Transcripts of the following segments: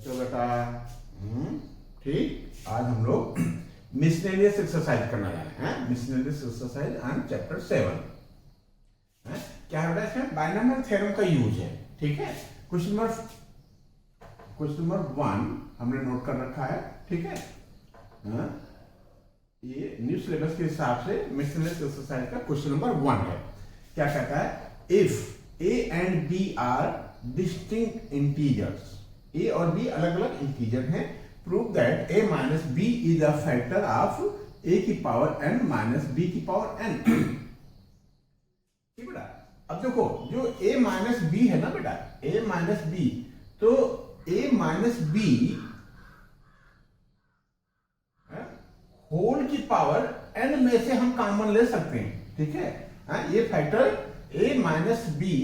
बच्चों बेटा ठीक, आज हम लोग मिसलेनियस एक्सरसाइज करना जा रहे हैं। मिसलेनियस एक्सरसाइज एंड चैप्टर 7 है। क्या है बेटा, इसमें बाइनोमियल थ्योरम का यूज है। ठीक है, क्वेश्चन नंबर 1 हमने नोट कर रखा है। ठीक है, ये न्यू सिलेबस के हिसाब से मिसलेनियस एक्सरसाइज का क्वेश्चन नंबर 1 है। क्या कहता है, if a and b are distinct integers, a और बी अलग अलग इंटीजर हैं, prove that a minus b is a factor of a की पावर n माइनस b की पावर n। ठीक बेटा, अब देखो जो a माइनस बी है ना बेटा, a माइनस बी, तो a माइनस बी होल की पावर n में से हम कॉमन ले सकते हैं। ठीक है, ये फैक्टर a माइनस बी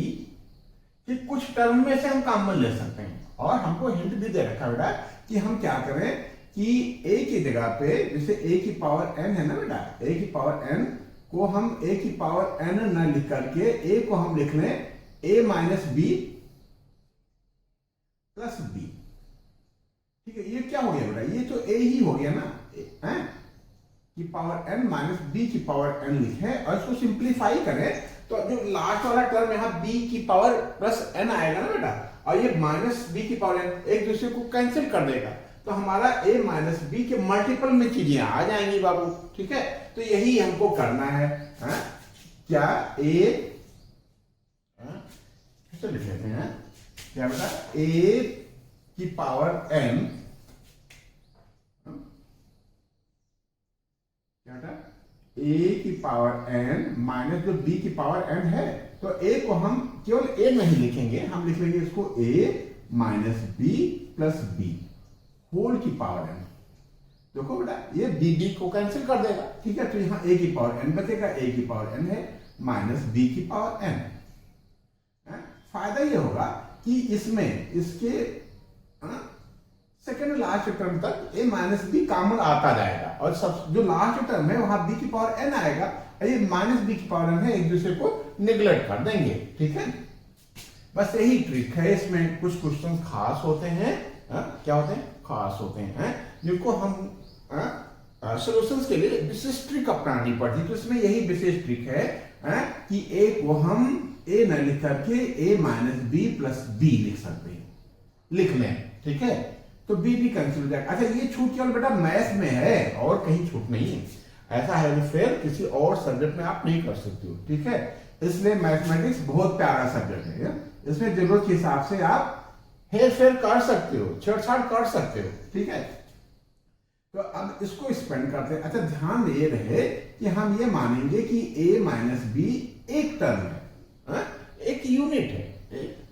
कि कुछ टर्म में से हम कॉमन ले सकते हैं। और हमको हिंट भी दे रखा बेटा कि हम क्या करें कि a की जगह पे, जैसे a की पावर n है ना बेटा, a की पावर n को हम a की पावर n न लिख करके a को हम लिख लें a minus b plus b. ठीक है, ये क्या हो गया बेटा, ये तो a ही हो गया ना, की पावर n माइनस b की पावर n लिखे और इसको सिंप्लीफाई करें तो जो लास्ट वाला टर्म यहाँ b की पावर प्लस n आएगा ना बेटा, और ये माइनस b की पावर n एक दूसरे को कैंसिल कर देगा, तो हमारा a माइनस बी के मल्टीपल में चीजें आ जाएंगी बाबू। ठीक है, तो यही हमको करना है। क्या a, फिर लिख लेते हैं, क्या बेटा, a की पावर n, क्या बेटा, a की पावर n माइनस जो b की पावर n है, तो a को हम केवल a नहीं लिखेंगे, हम लिख लेंगे इसको a minus b plus b whole की पावर n। देखो बेटा, ये b को कैंसिल कर देगा। ठीक है, तो यहां a की पावर n बचेगा, a की पावर n है माइनस b की पावर n। फायदा ये होगा कि इसमें इसके सेकेंड लास्ट टर्म तक a माइनस बी कॉमन आता जाएगा, और सब जो लास्ट टर्म है वहां b की पावर n आएगा, ये माइनस b की पावर n है, एक दूसरे को निगलेक्ट कर देंगे। ठीक है, बस यही ट्रिक है। इसमें कुछ क्वेश्चन खास होते हैं, क्या होते हैं, खास होते हैं, जिनको हम सॉल्यूशंस के लिए विशेष ट्रिक अपनानी पड़ती है। तो इसमें यही विशेष ट्रिक है कि a को हम a न लिख करके a minus b plus b लिख सकते हैं, लिख लें। ठीक है, तो b भी कैंसिल हो जाएगा। अच्छा, ये छूट केवल बेटा मैथ में है और कहीं छूट नहीं है। ऐसा है फिर किसी और सब्जेक्ट में आप नहीं कर सकते हो। ठीक है, इसलिए मैथमेटिक्स बहुत प्यारा सब्जेक्ट है, इसमें जरूरत के हिसाब से आप हेर फेर कर सकते हो, छेड़छाड़ कर सकते हो। ठीक है, तो अब इसको स्पेंड करते हैं। अच्छा, ध्यान ये रहे कि हम ये मानेंगे कि a माइनस बी एक टर्म है, एक यूनिट है।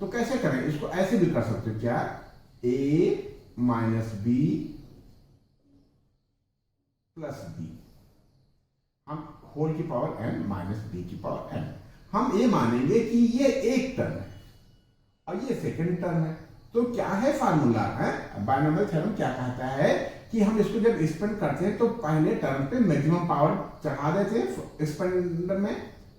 तो कैसे करें इसको, ऐसे भी कर सकते हो, क्या a minus b plus b, हम होल की पावर n माइनस बी की पावर n, हम ये मानेंगे कि ये एक टर्म है और ये सेकंड टर्म है। तो क्या है फार्मूला, बाइनोमियल थ्योरम क्या कहता है कि हम इसको जब एक्सपेंड करते हैं तो पहले टर्म पे मैक्सिमम पावर चढ़ा देते हैं एक्सपेंडर में।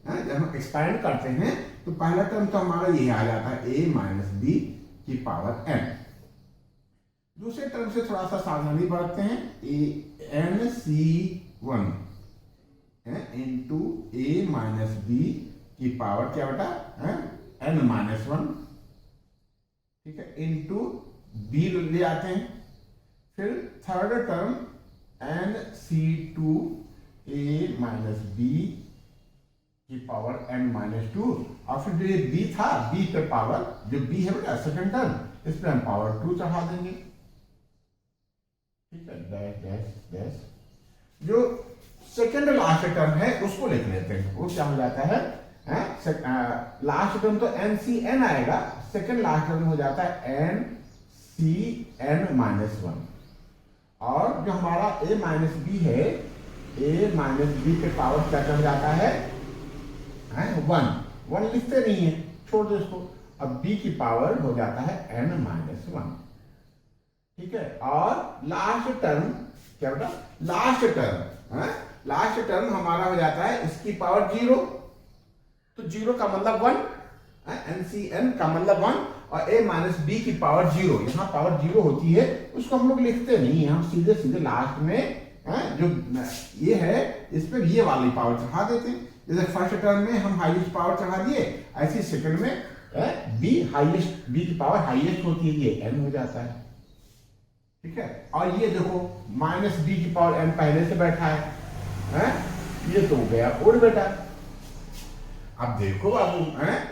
जब हम एक्सपेंड करते हैं तो पहला टर्म तो हमारा ये आ जाता है a माइनस बी की पावर n। दूसरे टर्म से थोड़ा सा सावधानी बरतते हैं, n(c)(1) into a minus b की पावर क्या बेटा, n माइनस 1। ठीक है, इंटू b ले आते हैं, फिर third term n(c)(2) a minus b की पावर n माइनस 2, और फिर जो ये b था, b पे पावर, जो b है बेटा सेकंड टर्म, इस पे हम पावर 2 चढ़ा देंगे। ठीक है, डैश डैश डैश। जो सेकंड लास्ट टर्म है उसको लिख लेते हैं, वो क्या हो जाता है, लास्ट टर्म तो n(c)(n) आएगा, सेकंड लास्ट टर्म हो जाता है n(c)(n माइनस 1, और जो हमारा a माइनस बी है, a माइनस बी पे पावर क्या कर जाता है, 1 लिखते नहीं है, छोड़ दो इसको। अब b की पावर हो जाता है n माइनस 1। ठीक है, और लास्ट टर्म क्या बेटा, लास्ट टर्म हमारा हो जाता है इसकी पावर 0, तो 0 का मतलब 1, NCN का मतलब 1, और a माइनस बी की पावर 0, यहाँ पावर 0 होती है उसको हम लोग लिखते नहीं है, हम सीधे सीधे लास्ट में जो ये है इस पर ये वाली पावर चढ़ा देते हैं। जैसे फर्स्ट टर्म में हम हाईएस्ट पावर चढ़ा दिए, ऐसे सेकंड में बी हाईएस्ट, बी की पावर हाईएस्ट होती है, ये n हो जाता है। ठीक है, और ये देखो माइनस बी की पावर n पहले से बैठा है, ये तो हो गया और बेटा। अब देखो बाबू,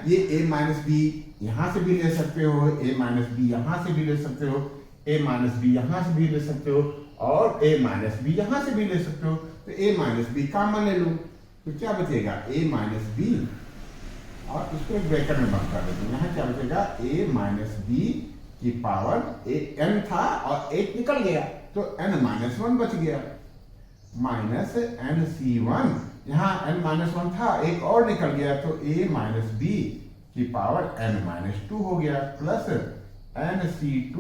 ये a माइनस बी यहां से भी ले सकते हो, a माइनस बी यहां से भी ले सकते हो, a माइनस बी यहां से भी ले सकते हो, और a माइनस बी यहां से भी ले सकते हो। तो a माइनस बी कॉमन ले लो, तो क्या बचेगा a माइनस बी, और इसको एक ब्रैकेट में बंद कर देते हैं। यहाँ क्या बचेगा a माइनस बी की पावर n था और 8 निकल गया तो n माइनस 1 बच गया, माइनस nc1, यहाँ n माइनस 1 था, एक और निकल गया तो a माइनस बी की पावर n माइनस 2 हो गया, plus nc2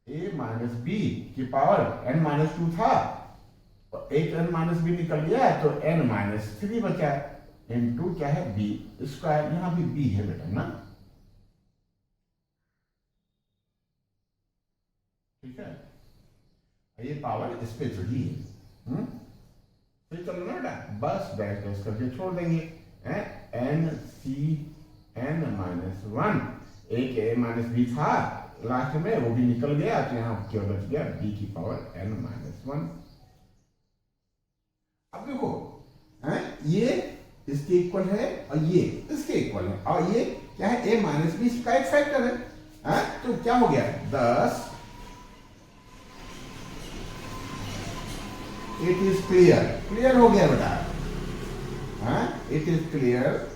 a minus b की पावर n माइनस 2 था, एक n माइनस बी निकल गया तो n माइनस 3 बचा, इनटू क्या है b स्क्वायर, यहाँ भी b है बेटा ना। ठीक है, ये पावर इस पे चढ़ी है, तो चलो ना बेटा, बस डैश डैश करके छोड़ देंगे, एन सी एन माइनस 1, एक a माइनस बी था लास्ट में, वो भी निकल गया तो यहाँ क्या बच गया b की पावर n माइनस 1। अब देखो ये इसके इक्वल है और ये इसके इक्वल है, और ये क्या है a माइनस बी इसका एक फैक्टर है, तो क्या हो गया 10। इट इज क्लियर, क्लियर हो गया बेटा, it is clear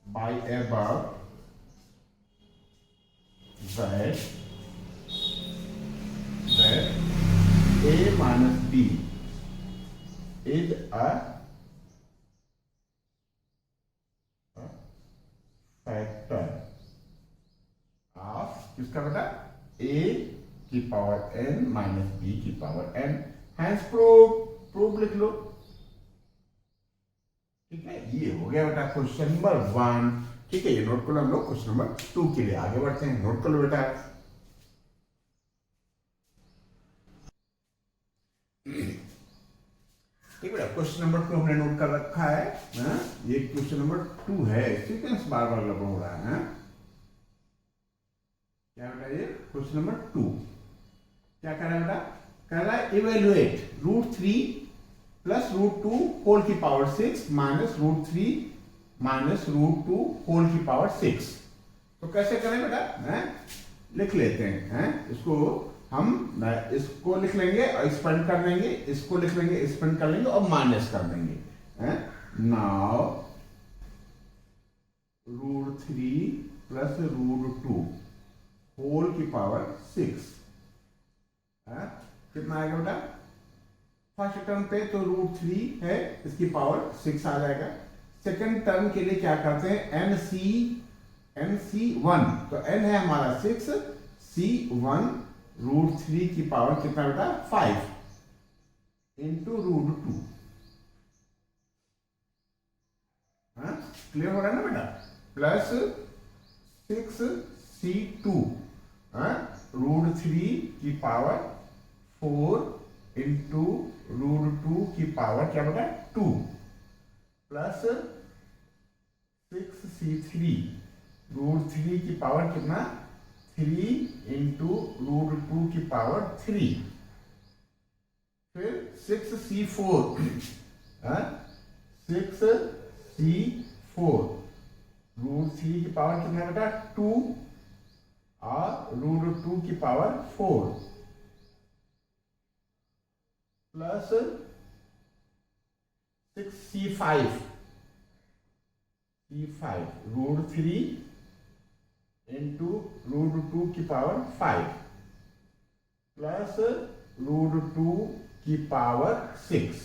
by above that a minus b is a factor of किसका बेटा a की पावर n माइनस b की पावर n, हैंस प्रूफ लिख लो। ठीक है, ये हो गया बेटा क्वेश्चन नंबर 1। ठीक है, ये नोट कर लो, हम लोग क्वेश्चन नंबर 2 के लिए आगे बढ़ते हैं, नोट कर लो बेटा। ठीक बेटा, क्वेश्चन नंबर 2 हमने नोट कर रखा है, ये क्वेश्चन नंबर 2 है, सीक्वेंस बार बार लगा हो रहा है, क्या बेटा ये क्वेश्चन नंबर 2 क्या कह रहा है बेटा, कह रहा है इवेल्युएट √3 प्लस √2 होल की पावर 6 माइनस √3 माइनस √2 होल की पावर 6। तो कैसे करें बेटा, लिख लेते हैं, इसको हम इसको लिख लेंगे और एक्सपेंड कर देंगे, इसको लिख लेंगे एक्सपेंड कर लेंगे और माइनस कर देंगे। नाउ √3 प्लस √2 होल की पावर 6, कितना आएगा बेटा, फर्स्ट टर्म पे तो √3 है, इसकी पावर 6 आ जाएगा। सेकंड टर्म के लिए क्या करते हैं, nc1, तो n है हमारा 6, c1 √3 की पावर कितना बेटा 5 इंटू √2, क्लियर हो रहा है ना बेटा, प्लस 6c2 √3 की पावर 4 इंटू √2 की पावर क्या बेटा 2, प्लस 6c3 √3 की पावर कितना 3 इंटू √2 की पावर 3, फिर 6c4 √3 की पावर कितना बेटा 2 और √2 की पावर 4, प्लस 6c5 √3 इंटू √2 की पावर 5, प्लस √2 की पावर 6,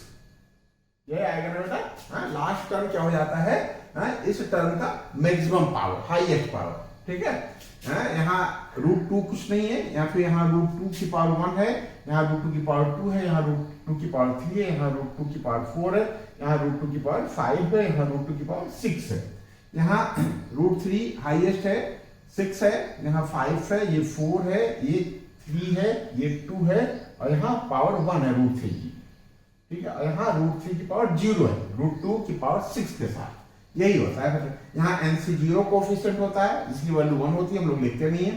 ये आएगा ना बेटा। लास्ट टर्म क्या हो जाता है, इस टर्म का मैक्सिमम पावर, हाईएस्ट पावर। ठीक है। यहाँ √2 कुछ नहीं है, या फिर यहाँ √2 की पावर 1 है, यहाँ √2 की पावर 2 है, यहाँ √2 की पावर 3 है, यहाँ √2 की पावर 4 है, यहाँ √2 की पावर 5 है, यहाँ √2 की पावर 6 है। यहाँ √3 हाईएस्ट है, 6 है, यहाँ 5 है, ये 4 है, ये 3 है, ये 2 है, और यहाँ पावर 1 है √3 की, ठीक है। और यहाँ √3 की पावर 0 है, √2 की पावर 6 के साथ। यही होता है। यहाँ NC0 कोफिशिएंट होता है, जिसकी वैल्यू 1 होती है, हम लोग लिखते नहीं है।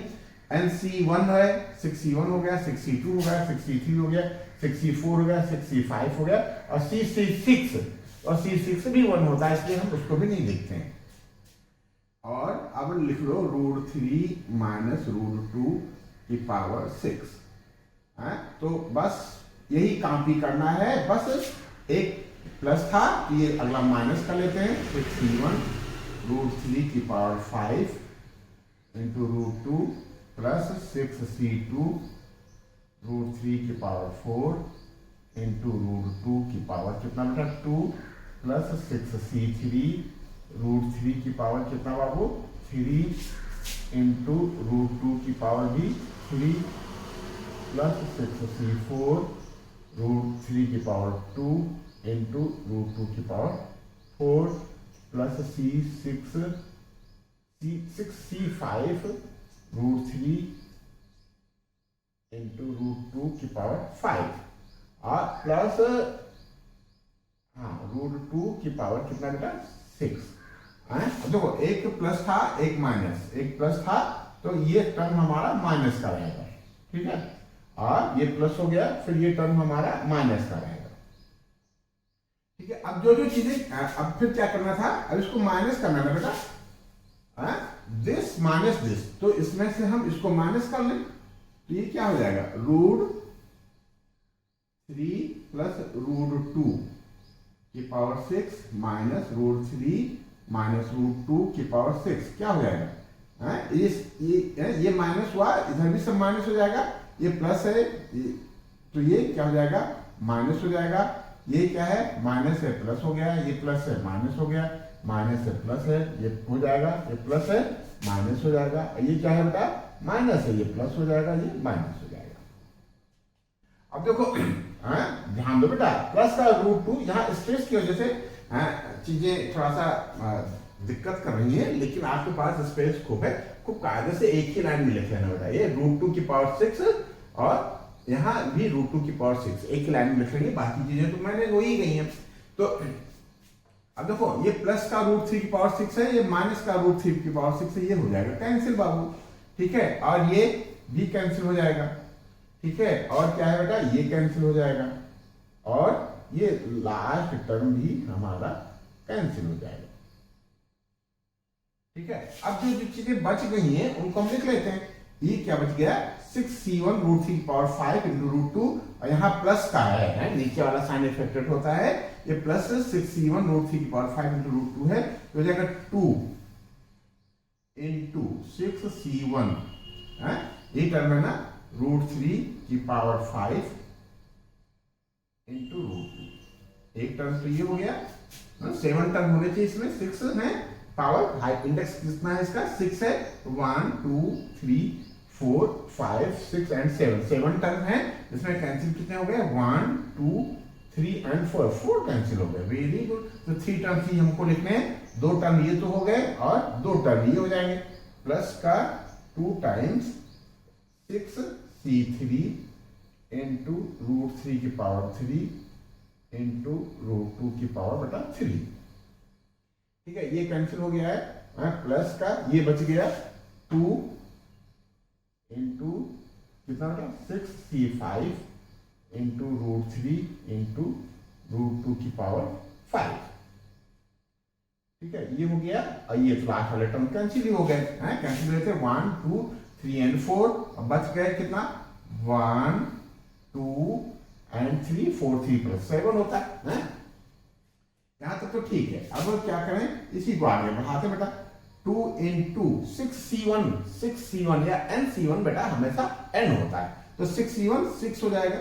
NC1 है, 6C1 हो गया, 6C2 हो गया, 6C3 हो गया, 6C4 हो गया, 6C5 हो गया, और C6 और C6 भी 1 होता है, इसलिए हम उसको भी नहीं लिखते हैं। और अब लिख लो √3 माइनस √2 की पावर 6। तो बस यही काम भी करना है, बस एक प्लस था, ये अगला माइनस कर लेते हैं। 6C1 √3 की पावर 5 इंटू √2 प्लस 6C2 √3 की पावर 4 इंटू √2 की पावर कितना बेटा 2 प्लस 6C3 √3 की पावर कितना बाबू 3 इंटू √2 की पावर भी 3 प्लस 6C4 √3 की पावर 2 इंटू √2 की पावर 4 प्लस C5 √3 इंटू √2 की पावर 5 और प्लस √2 की पावर कितना बेटा 6। अब देखो एक प्लस था एक माइनस, एक प्लस था तो ये टर्म हमारा माइनस का रहेगा, ठीक है। और ये प्लस हो गया, फिर ये टर्म हमारा माइनस का रहेगा, ठीक है। अब जो चीजें अब फिर क्या करना था, अब इसको माइनस करना था बेटा, दिस माइनस दिस, तो इसमें से हम इसको माइनस कर लें तो ये क्या हो जाएगा √3 प्लस √2 की पावर 6 माइनस √3 माइनस √2 की पावर 6 क्या हो जाएगा, ये माइनस हुआ, इधर भी सब माइनस हो जाएगा, ये प्लस है तो ये क्या हो जाएगा माइनस हो जाएगा, ये क्या है माइनस है प्लस हो गया, ये प्लस है माइनस हो गया, माइनस है प्लस है, ये हो जाएगा, ये प्लस है माइनस हो जाएगा, ये क्या है बेटा माइनस है, ये प्लस हो जाएगा, ये माइनस हो जाएगा। अब देखो ध्यान दो बेटा, प्लस का √2 यहाँ स्ट्रेस की वजह से चीजें थोड़ा सा दिक्कत कर रही है, लेकिन आपके पास स्पेस खूब है, खूब कायदे से एक ही लाइन में लिख लेना बेटा, ये √2 की पावर 6 और यहाँ भी √2 की पावर 6 एक ही लाइन में लिख लेंगे, बाकी चीजें तो मैंने हो ही गई हैं। तो अब देखो ये प्लस का √3 की पावर 6 है, ये माइनस का √3 की पावर 6 है, ये हो जाएगा कैंसिल बाबू, ठीक है। और ये भी कैंसिल हो जाएगा, ठीक है। और क्या है बेटा ये कैंसिल हो जाएगा, और ये लास्ट टर्म भी हमारा कैंसिल हो जाएगा, ठीक है। अब जो चीजें बच गई हैं उनको हम लिख लेते हैं। ये क्या बच गया 6C1 √3 की पावर 5 इंटू √2, और यहाँ प्लस का है, नीचे वाला साइन इफेक्टेड होता है, ये प्लस 6C1 √3 की पावर 5 इंटू √2 है, तो हो जाएगा 2 इंटू 6C1, ये टर्म है ना √3 की पावर 5 इंटू √2, एक टर्म तो ये हो गया, 7 टर्म होने चाहिए इसमें, 6 है पावर, हाई इंडेक्स कितना है इसका 6 है, 1 2 3 4 5 6 एंड 7 टर्म है, इसमें कैंसिल कितने हो गए 1 2 3 एंड 4 कैंसिल हो गए, वेरी गुड। तो 3 टर्म ही हमको लिखने हैं, 2 टर्म ये तो हो गए और 2 टर्म ये हो जाएंगे, प्लस का 2 टाइम्स 6C3 इंटू √3 की पावर 3 इंटू √2 की पावर बटा 3, ठीक है। ये कैंसिल हो गया है, प्लस का ये बच गया 2 इंटू कितना बेटा 6C5 इंटू √3 इंटू √2 की पावर 5, ठीक है। ये हो गया, और ये लास्ट वाले टर्म कैंसिल ही हो गए, कैंसिल हुए थे 1 2 3 एंड 4, अब बच गए कितना 1 2 एंड 3 4 3 प्लस 7 होता है, यहां तक तो ठीक है। अब क्या करें, इसी को आगे बढ़ाते बेटा, 2 इंटू 6C1 या NC1 बेटा हमेशा N होता है, तो 6C1 6 हो जाएगा,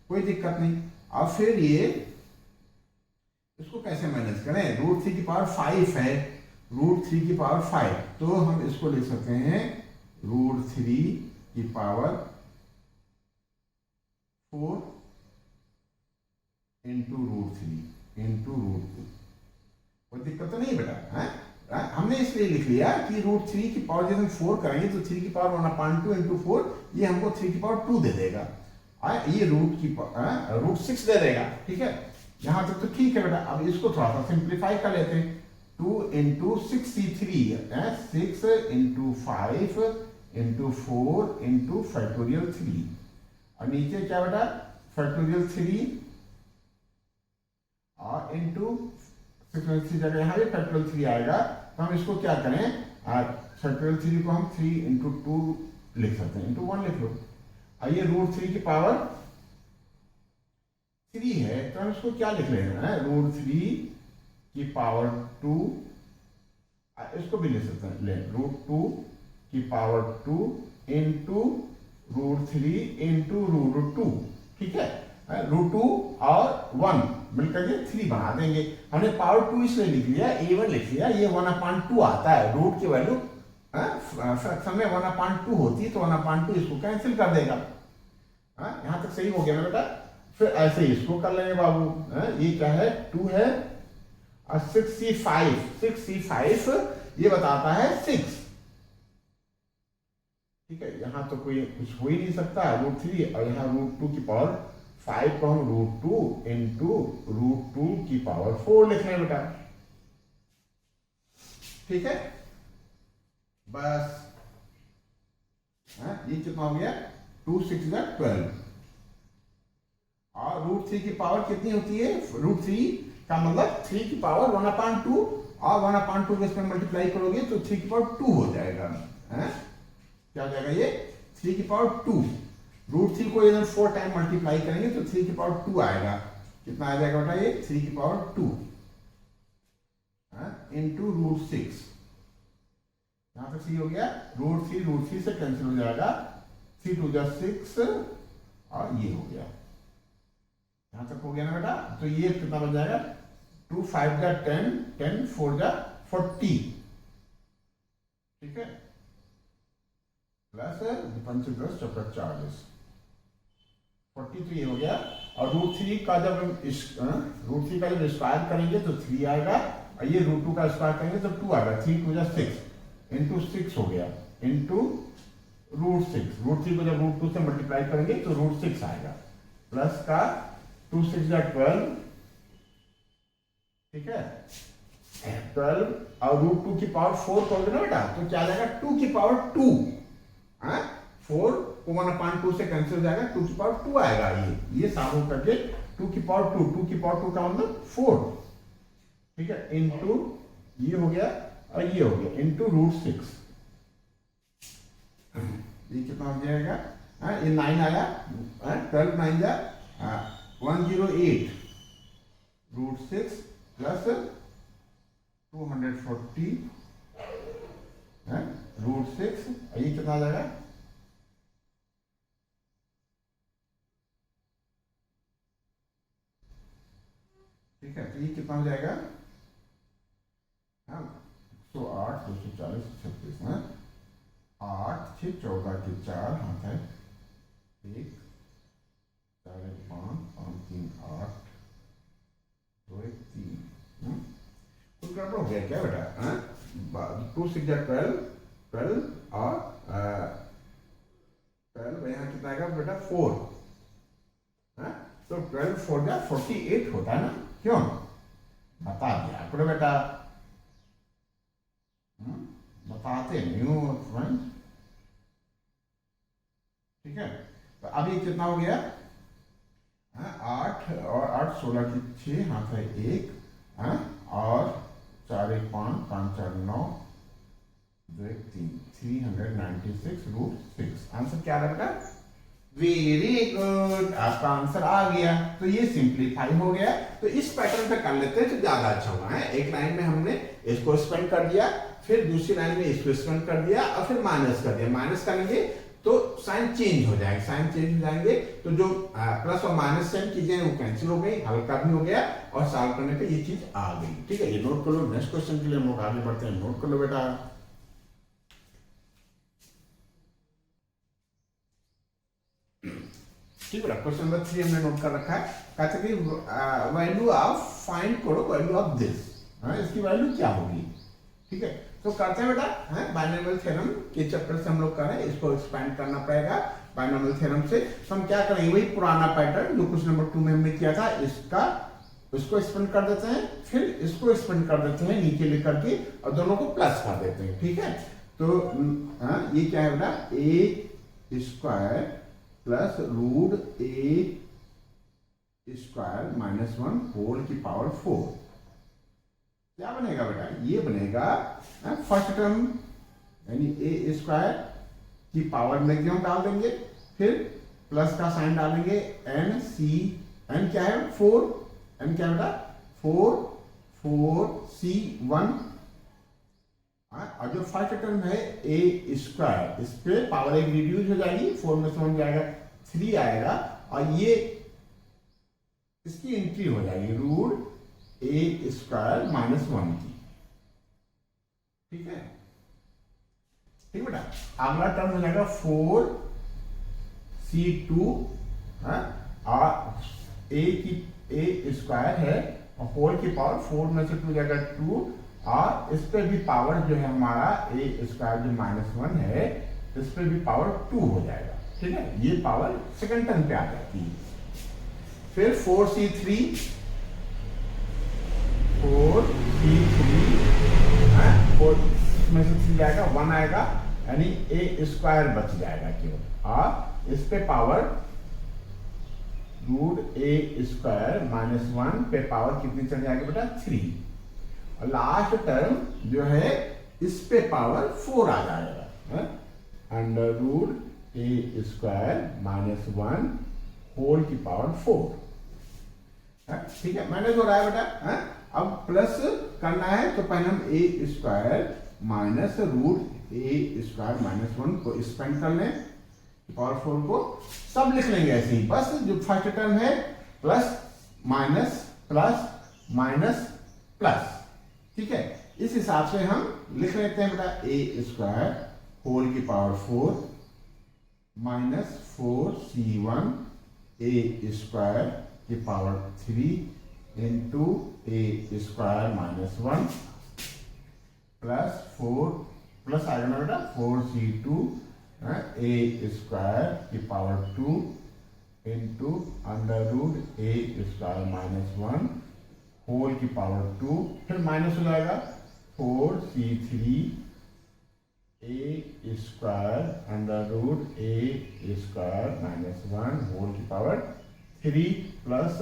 कोई दिक्कत नहीं। अब फिर ये इसको कैसे मैनेज करें, √3 की पावर 5 है, रूट 3 की पावर 5, तो हम इसको लिख सकते हैं रूट 3 की power 4 into root 3 into root 2। कोई दिक्कत तो नहीं बेटा, है? हमने इसलिए लिख लिया कि रूट 3 की पावर जब हम 4 करेंगे तो 3 की पावर 1/2 इंटू 4, ये हमको 3 की पावर 2 दे देगा। ये रूट 6 दे देगा। ठीक है, यहां तक तो ठीक है बेटा। अब इसको थोड़ा सा सिंप्लीफाई कर लेते हैं। 2 into 63 6 into 5 into 4 into factorial 3, और नीचे क्या बेटा फैक्टोरियल 3 और इंटू 6 जगह यहाँ भी फैक्टोरियल 3 आएगा, तो हम इसको क्या करें, फैक्टोरियल 3 को हम 3 इंटू 2 लिख सकते हैं, इंटू 1 लिख लो। आइए रूट 3 की पावर 3 है, तो हम इसको क्या लिख लेना है, रूट 3 की पावर 2, इसको भी लिख सकते हैं, ले रूट 2 की power 2 into root 3 into root 2। ठीक है, रूट 2 और 1 मिलकर के 3 बना देंगे। हमने पावर 2 इसलिए लिख लिया, a1 लिख लिया, ये 1/2 आता है। रूट की वैल्यू फ्रैक्शन में 1/2 होती है, तो 1/2 इसको कैंसिल कर देगा। यहां तक सही हो गया ना बेटा। फिर ऐसे ही इसको कर लेंगे बाबू। ये क्या है, 2 है और 65 ये बताता है 6। ठीक है, यहां तो कोई कुछ हो ही नहीं सकता, रूट 3 और यहाँ रूट 2 की पावर 5 को हम रूट 2 इंटू रूट 2 की पावर 4 लिख लें बेटा। ठीक है, बस ये कितना हो गया, 2 6 12। और रूट 3 की पावर कितनी होती है, रूट 3 का मतलब 3 की पावर 1/2, और 1/2 को इसमें मल्टीप्लाई करोगे तो 3 की पावर 2 हो जाएगा। क्या हो जाएगा, ये 3 की पावर 2। रूट 3 को यदि 4 टाइम मल्टीप्लाई करेंगे तो 3 की पावर 2 आएगा। कितना आ जाएगा बेटा, ये 3 की पावर 2 इंटू रूट 6। यहां तक सही हो गया। रूट 3 से कैंसिल हो जाएगा, 3 2 जा 6 और ये हो गया। यहां तक हो गया ना बेटा। तो ये कितना बन जाएगा, 2 5 जा 10 10 4 जा 40। ठीक है, प्लस 5 10 चौका 40 40, तो ये हो गया। और रूट 3 का जब स्क्वायर करेंगे तो 3 आएगा, और ये रूट 2 का स्क्वायर करेंगे तो 2 आएगा। 3 2 जा 6 इंटू 6 हो गया, इंटू रूट 6। रूट 3 को जब रूट 2 से मल्टीप्लाई करेंगे तो रूट 6 आएगा, प्लस का 2 6 जा 12। ठीक है, 12 और रूट 2 की पावर 4 करोगे ना बेटा, तो क्या आ जाएगा, 2 की पावर 2। 4 को 1/2 से कैंसिल हो जाएगा, 2 की पावर 2 आएगा। ये सामने करके 2 की पावर 2 की पावर 2 का मतलब 4। ठीक है, इंटू ये हो गया और ये हो गया, इंटू रूट 6। ये कितना हो जाएगा, ये 9 आया, 12 9 जा 108 रूट 6 प्लस 240 रूट 6। ये कितना आ जाएगा, ठीक है, तो ये कितना हो जाएगा, 108 240 36 में 8 6 14 के 4 हाथ है, 1 4 5 5 3 8 2 1 3। कुछ गड़बड़ हो गया क्या बेटा, 2 6 जा 12 12 और 12 यहाँ कितना आएगा बेटा 4। तो 12 4 जा 48 होता है ना, क्यों बता दिया करो बेटा, बताते नहीं हो फ्रेंड। ठीक है, तो अभी कितना हो गया, 8 और 8 16 की 6 हाथ है 1, और 4 1 5 5 4 9 2 1 3 396 रूट 6। आंसर क्या रहेगा, वेरी गुड, आपका आंसर आ गया। तो ये सिंप्लीफाई हो गया। तो इस पैटर्न पे कर लेते हैं तो ज्यादा अच्छा होगा। एक लाइन में हमने इसको स्पेंड कर दिया, फिर दूसरी लाइन में इसको स्पेंड कर दिया, और फिर माइनस कर दिया। माइनस करेंगे तो साइन चेंज हो जाएगा, साइन चेंज हो जाएंगे तो जो प्लस और माइनस साइन चीजें वो कैंसिल हो गई, हल्का भी हो गया और सॉल्व करने पे ये चीज आ गई। ठीक है, ये नोट कर लो। नेक्स्ट क्वेश्चन के लिए हम लोग आगे बढ़ते हैं, नोट कर लो बेटा। ठीक है, क्वेश्चन नंबर 3 हमने नोट कर रखा है। कहते हैं कि वैल्यू ऑफ, फाइंड करो वैल्यू ऑफ दिस, इसकी वैल्यू क्या होगी। ठीक है, तो करते हैं बेटा, बाइनोमियल थ्योरम के चैप्टर से हम लोग कर रहे हैं, इसको एक्सपेंड करना पड़ेगा बाइनोमियल थ्योरम से। तो हम क्या करेंगे, वही पुराना पैटर्न जो क्वेश्चन नंबर 2 में हमने किया था, इसको एक्सपेंड कर देते हैं, फिर इसको एक्सपेंड कर देते हैं नीचे लेकर के और दोनों को प्लस कर देते हैं। ठीक है, तो ये क्या है बेटा, ए स्क्वायर प्लस रूट ए स्क्वायर माइनस 1 होल की पावर 4, क्या बनेगा बेटा, ये बनेगा फर्स्ट टर्म यानी ए स्क्वायर की पावर मैक्सिमम डाल देंगे, फिर प्लस का साइन डालेंगे, एन सी, एन क्या है 4, एन क्या बेटा 4 सी 1, और जो फर्स्ट टर्म है ए स्क्वायर, इस पे पावर एक रिड्यूस हो जाएगी, 4 में से 1 जाएगा 3 आएगा, और ये इसकी एंट्री हो जाएगी रूट ए स्क्वायर माइनस 1 की। ठीक है, ठीक बेटा, अगला टर्म हो जाएगा 4 C2, और ए स्क्वायर है और होल की पावर 4 में से 2 जाएगा 2, और इस पे भी पावर जो है हमारा ए स्क्वायर जो माइनस 1 है, इस पे भी पावर 2 हो जाएगा। ठीक है, ये पावर सेकंड टर्म पे आ जाती है। फिर 4C3 में से 3 जाएगा, 1 आएगा, यानी ए स्क्वायर बच जाएगा केवल, और इस पे पावर रूट ए स्क्वायर माइनस 1 पे पावर कितनी चल जाएगी बेटा 3, और लास्ट टर्म जो है इस पे पावर 4 आ जाएगा, अंडर रूट ए स्क्वायर माइनस 1 होल की पावर 4। ठीक है, मैंने जो रहा है बेटा, अब प्लस करना है तो पहले हम ए स्क्वायर माइनस रूट ए स्क्वायर माइनस 1 को एक्सपेंड कर लें, पावर 4 को सब लिख लेंगे ऐसे ही, बस जो फर्स्ट टर्म है plus minus plus minus plus. ठीक है, इस हिसाब से हम लिख लेते हैं बेटा, ए स्क्वायर होल की पावर 4 माइनस 4C1 ए स्क्वायर की पावर 3 इंटू ए स्क्वायर माइनस 1 प्लस 4 प्लस आ जाना बेटा 4C2 ए स्क्वायर की पावर 2 इंटू अंडर रूट ए स्क्वायर माइनस 1 होल की पावर 2, फिर माइनस हो जाएगा 4C3 ए स्क्वायर अंडर रूट ए स्क्वायर माइनस 1 होल की पावर 3 प्लस,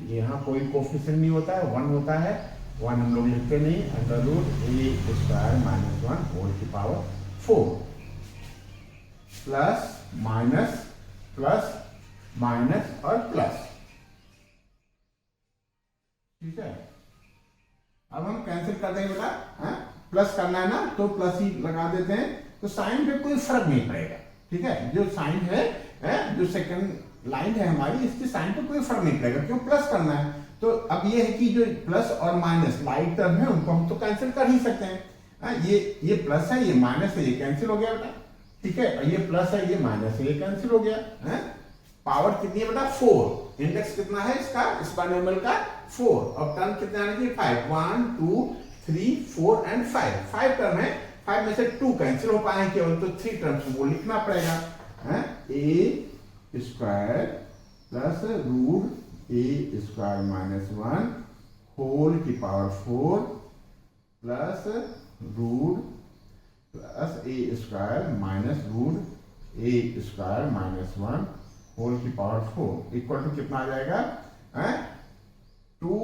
यहाँ कोई कोफिशिएंट नहीं होता है, 1 होता है, 1 हम लोग लिखते नहीं, अंडर रूट ए स्क्वायर माइनस 1 होल की पावर 4 प्लस माइनस और प्लस। ठीक है, अब हम कैंसिल कर देंगे बेटा, प्लस करना है ना तो प्लस ही लगा देते हैं, तो साइन पे कोई फर्क नहीं पड़ेगा। ठीक है, जो साइन है, जो सेकंड लाइन है हमारी, इसकी साइन पे कोई फर्क नहीं पड़ेगा, क्यों प्लस करना है। तो अब ये है कि जो प्लस और माइनस लाइट टर्म है उनको हम तो कैंसिल कर ही सकते हैं, ये प्लस है, ये माइनस है, ये कैंसिल हो गया बेटा। ठीक है, और ये प्लस है, ये माइनस है, ये कैंसिल हो गया। पावर कितनी है बेटा 4, इंडेक्स कितना है इसका, इस बाइनोमियल का 4, और टर्म कितने आने चाहिए 5, 1 2 3 4 एंड 5 टर्म है, 5 में से 2 कैंसिल हो पाए केवल, तो 3 टर्म्स वो लिखना पड़ेगा, ए स्क्वायर प्लस रूट ए स्क्वायर माइनस 1 होल की पावर 4 प्लस रूट प्लस ए स्क्वायर माइनस रूट ए स्क्वायर माइनस 1 होल की पावर 4 इक्वल टू कितना आ जाएगा, 2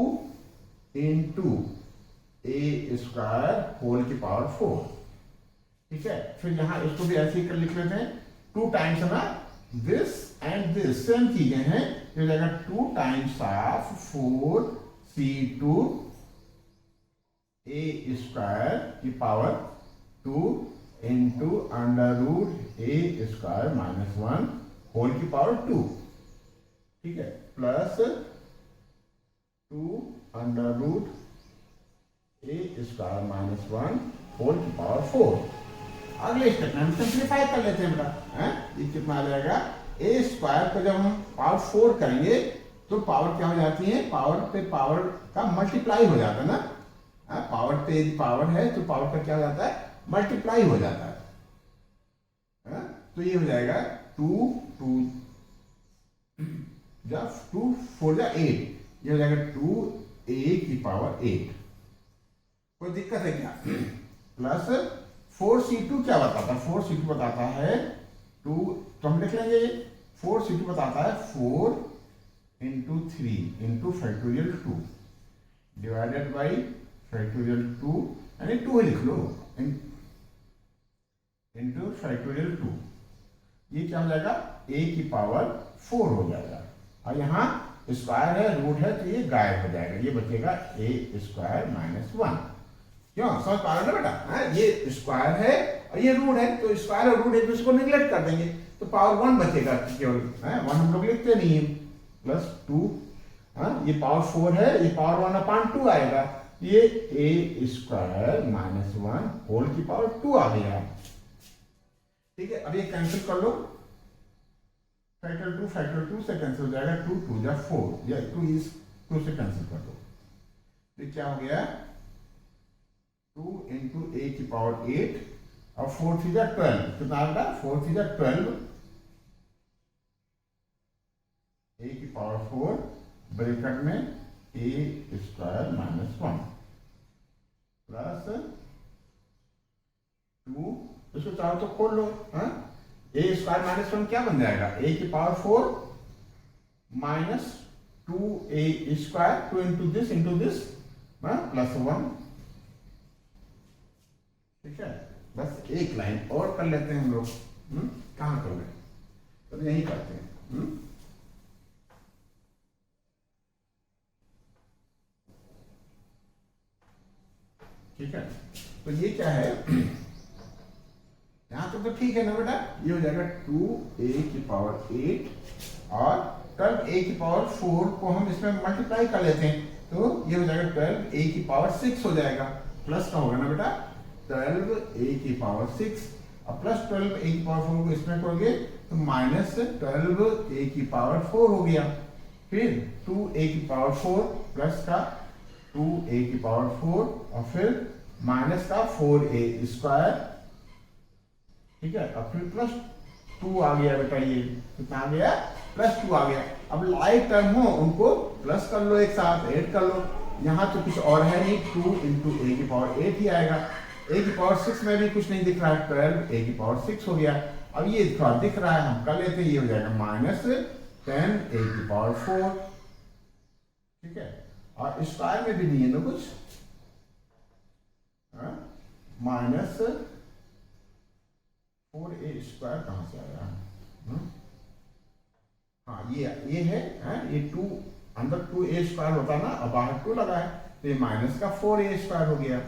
इंटू ए स्क्वायर होल की पावर 4। ठीक है, फिर यहां इसको भी ऐसे ही कर लिख लेते हैं, 2 टाइम्स है ना, दिस एंड दिस सेम चीजें हैं, तो हो जाएगा 2 times of 4C2 A square की पावर 2 इंटू अंडर रूट ए स्क्वायर माइनस वन होल की पावर टू, ठीक है, प्लस टू अंडर रूट ए स्क्वायर माइनस वन होल की पावर फोर। अगले स्टेप में हम सिंप्लीफाई कर लेते हैं बेटा, ये कितना आ जाएगा, ए स्क्वायर को जब हम पावर फोर करेंगे तो पावर क्या हो जाती है, पावर पे पावर का मल्टीप्लाई हो जाता है ना, पावर पे यदि पावर है तो पावर का क्या हो जाता है, मल्टीप्लाई हो जाता है। तो ये हो जाएगा टू टू जब टू फोर जा एट, ये हो जाएगा टू ए की पावर एट। कोई दिक्कत है क्या? प्लस फोर सी टू क्या बताता है, फोर सी टू बताता है टू, तो हम लिख लेंगे फोर सी टू बताता है four into three into factorial two divided by factorial two, यानी टू ही लिख लो, इंटू फैक्टोरियल टू। ये क्या हो जाएगा, ए की पावर फोर हो जाएगा, और यहाँ स्क्वायर है रूट है तो ये गायब हो जाएगा, ये बचेगा ए स्क्वायर माइनस वन। क्यों, समझ पा रहे हो ना बेटा, ये स्क्वायर है और ये रूट है, तो स्क्वायर और रूट एक दूसरे को निगलेक्ट कर देंगे तो पावर वन बचेगा केवल, वन हम लोग लिखते नहीं है, प्लस टू, ये पावर फोर है, ये पावर वन अपॉन टू आएगा, ये ए स्क्वायर माइनस वन होल की पावर टू आ गया। ठीक है, अब ये कैंसिल कर लो, फैक्टर टू से कैंसिल हो जाएगा, टू टू जा फोर, या टू इज टू से कैंसिल कर दो, तो क्या हो गया, टू इंटू ए की पावर एट और फोर थ्री जा 12, कितना आ गया, फोर थ्री जा 12, ए की पावर फोर ब्रैकेट में a square minus one plus two, इसको चाहो तो खोल लो, ए स्क्वायर माइनस वन क्या बन जाएगा, ए की power four minus two a square, two into this plus one. ठीक है, बस एक लाइन और कर लेते हैं हम लोग, कहाँ कर लें, तो यही करते हैं। ठीक है, तो ये क्या है, यहां तो ठीक है ना बेटा, ये हो जाएगा टू ए की पावर एट और 12 ए की पावर फोर को हम इसमें मल्टीप्लाई कर लेते हैं, तो ये हो जाएगा 12 ए की पावर सिक्स हो जाएगा, प्लस का होगा ना बेटा 12 ए की पावर सिक्स और प्लस 12 ए की पावर फोर को इसमें करोगे तो माइनस 12 ए की पावर फोर हो गया, फिर 2 ए की पावर फोर प्लस का 2 ए की पावर फोर और फिर माइनस का 4 ए स्क्वायर। ठीक है, और फिर प्लस 2 आ गया बेटा, ये कितना आ गया, प्लस 2 आ गया। अब लाइक टर्म हो उनको प्लस कर लो, एक साथ ऐड कर लो, यहाँ तो कुछ और है नहीं, 2 इंटू ए की पावर 8 ही आएगा, ए की पावर 6 में भी कुछ नहीं दिख रहा है, 12 ए की पावर 6 हो गया। अब ये थोड़ा दिख रहा है, हम कर लेते हैं, ये हो जाएगा माइनस 10 ए की पावर 4। ठीक है, और स्क्वायर में भी नहीं है ना कुछ, माइनस 4 ए स्क्वायर कहां से आया, हाँ ये है, ये 2 अंदर 2 ए स्क्वायर होता ना, अब बाहर 2 लगा है तो ये माइनस का 4 ए स्क्वायर हो गया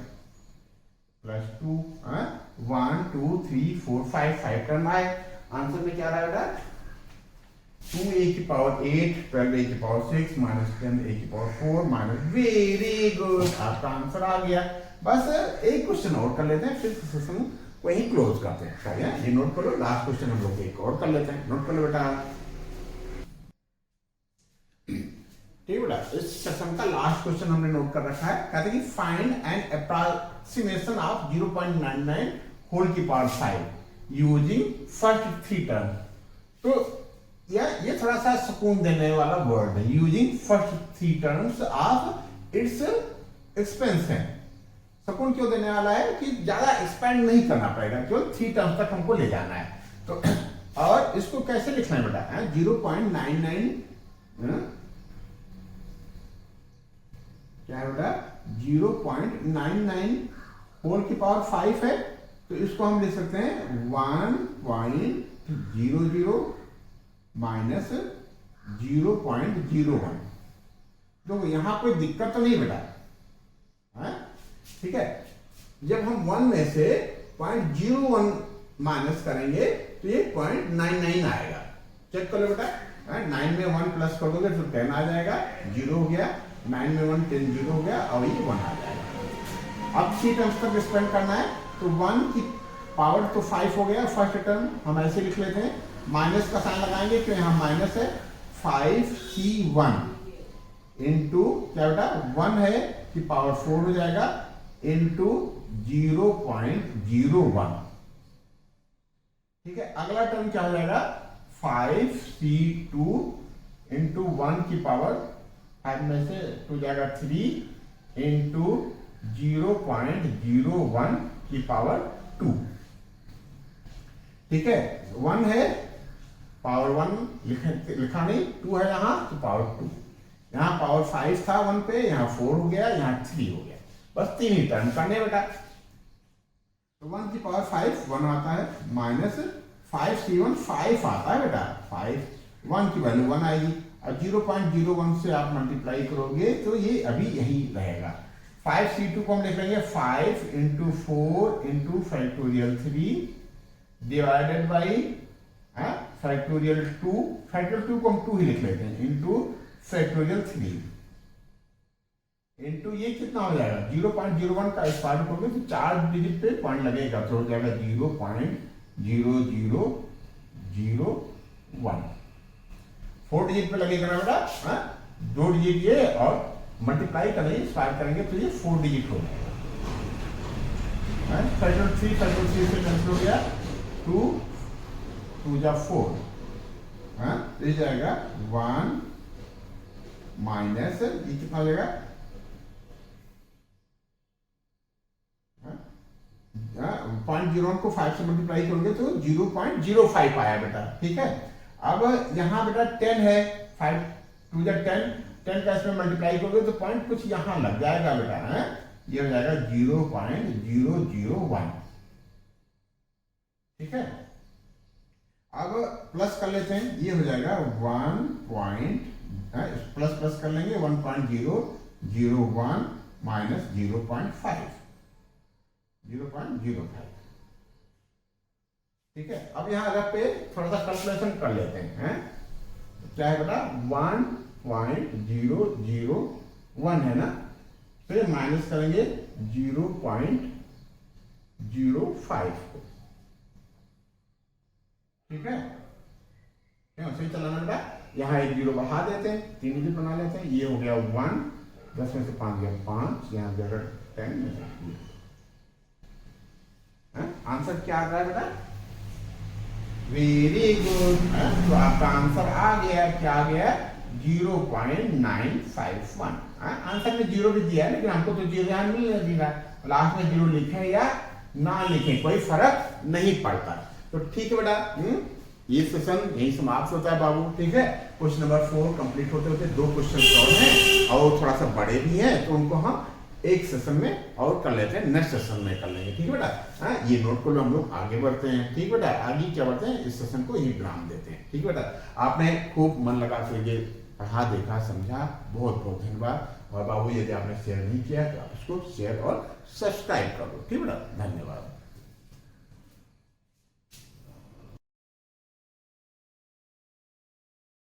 प्लस 2, 1 2 3 4 5 टर्म आए। आंसर में क्या रहेगा, 2 ए की पावर 8, 12 ए की पावर 6 माइनस 10 ए की पावर 4 माइनस, वेरी गुड, आपका आंसर आ गया। बस एक क्वेश्चन और कर लेते हैं, फिर सेशन को यही क्लोज करते हैं। ये नोट करो, लास्ट क्वेश्चन हम लोग एक और कर लेते हैं, नोट कर लो बेटा। ठीक बेटा, इस सेशन का लास्ट क्वेश्चन हमने नोट कर रखा है, कहते हैं कि find an approximation of 0.99 whole की पावर 5 यूजिंग फर्स्ट 3 टर्म। तो ये थोड़ा सा सुकून देने वाला वर्ड है, using first 3 terms of its expansion. सुकून क्यों देने वाला है कि ज्यादा एक्सपेंड नहीं करना पड़ेगा, केवल 3 टर्म्स तक हमको ले जाना है। तो और इसको कैसे लिखना है बेटा, 0.99 क्या है बेटा, 0.99 होल की पावर 5 है, तो इसको हम लिख सकते हैं 1.00 माइनस 0.01। तो यहां कोई दिक्कत तो नहीं बेटा, ठीक है। जब हम 1 में से 0.01 माइनस करेंगे तो ये 0.99 आएगा। चेक कर लो बेटा, 9 में 1 प्लस कर दोगे तो 10 आ जाएगा, 0 हो गया, 9 में 1 10 0 हो गया और ये 1 आ जाएगा। अब 3 टर्म्स तक स्पेंड करना है तो 1 की पावर तो 5 हो गया फर्स्ट टर्म, हम ऐसे लिख लेते हैं, माइनस का साइन लगाएंगे क्यों यहाँ माइनस है, 5c1 इंटू क्या बेटा 1 है कि पावर 4 हो जाएगा इंटू 0.01। ठीक है, अगला टर्म क्या हो जाएगा 5c2 इंटू 1 की पावर 5 में से 2 जाएगा 3 इंटू 0.01 की पावर 2। ठीक है, 1 है पावर 1 लिखा नहीं, 2 है यहाँ तो पावर 2, यहाँ पावर 5 था 1 पे, यहाँ 4 हो गया, यहाँ 3 हो गया, बस 3 ही टर्म करने बेटा। तो 1 की पावर 5 1 आता है, माइनस 5c1 5 आता है बेटा, 5 1 की वैल्यू 1 आएगी, और 0.01 से आप मल्टीप्लाई करोगे तो ये अभी यही रहेगा। 5c2 को हम लिख लेंगे 5 into 4 into factorial 3 divided by factorial 2, factorial 2 को हम 2 ही लिख लेते हैं, इंटू फैक्टोरियल 3 इंटू ये कितना हो जाएगा 0.01 का स्क्वायर करोगे तो 4 डिजिट पे पॉइंट लगेगा तो हो जाएगा 0.0001, 4 डिजिट पे लगेगा ना बेटा, 2 डिजिट ये और मल्टीप्लाई करेंगे स्क्वायर करेंगे तो ये 4 डिजिट हो जाएगा। फैक्टोरियल 3 से कैंसिल हो गया, 2 2 जा 4, तो ये जाएगा 1 माइनस ये कितना हो जाएगा 0.01 को 5 से मल्टीप्लाई करोगे तो 0.05 आया बेटा। ठीक है, अब यहाँ बेटा 10 है, 5 2 जा 10 का इसमें मल्टीप्लाई करोगे तो पॉइंट कुछ यहाँ लग जाएगा बेटा, है ये हो जाएगा 0.001। ठीक है, अब प्लस कर लेते हैं, ये हो जाएगा 1 प्लस प्लस कर लेंगे 1.001 माइनस 0.05। ठीक है, अब यहां अगर पे थोड़ा सा कैलकुलेशन कर लेते हैं, क्या है बेटा 1.001 है ना, फिर माइनस करेंगे 0.05 को। ठीक है, क्यों सही चलाना बेटा, यहाँ एक 0 बढ़ा देते हैं, 3 डिजिट बना लेते हैं, ये हो गया 1, 10 में से 5 गया 5, यहाँ जाएगा 10 में से। आंसर क्या आ रहा है बेटा, वेरी गुड, तो आपका आंसर आ गया, क्या आ गया 0.951। आंसर में 0 भी दिया है लेकिन हमको तो 0 यहाँ मिल नहीं रहा, लास्ट में 0 लिखें या ना लिखें कोई फर्क नहीं पड़ता। तो ठीक है बेटा, ये सेशन यही समाप्त होता है बाबू। ठीक है, क्वेश्चन नंबर 4 कंप्लीट होते होते 2 क्वेश्चन और हैं और थोड़ा सा बड़े भी हैं तो उनको हम एक सेशन में और कर लेते हैं, नेक्स्ट सेशन में कर लेंगे। ठीक है बेटा, ये नोट को हम लोग आगे बढ़ते हैं। ठीक बेटा, आगे क्या बढ़ते हैं, इस सेशन को यही विराम देते हैं। ठीक बेटा, आपने खूब मन लगा करके पढ़ा, देखा, समझा, बहुत बहुत धन्यवाद। और बाबू यदि आपने शेयर नहीं किया तो आप इसको शेयर और सब्सक्राइब कर दो। ठीक बेटा, धन्यवाद।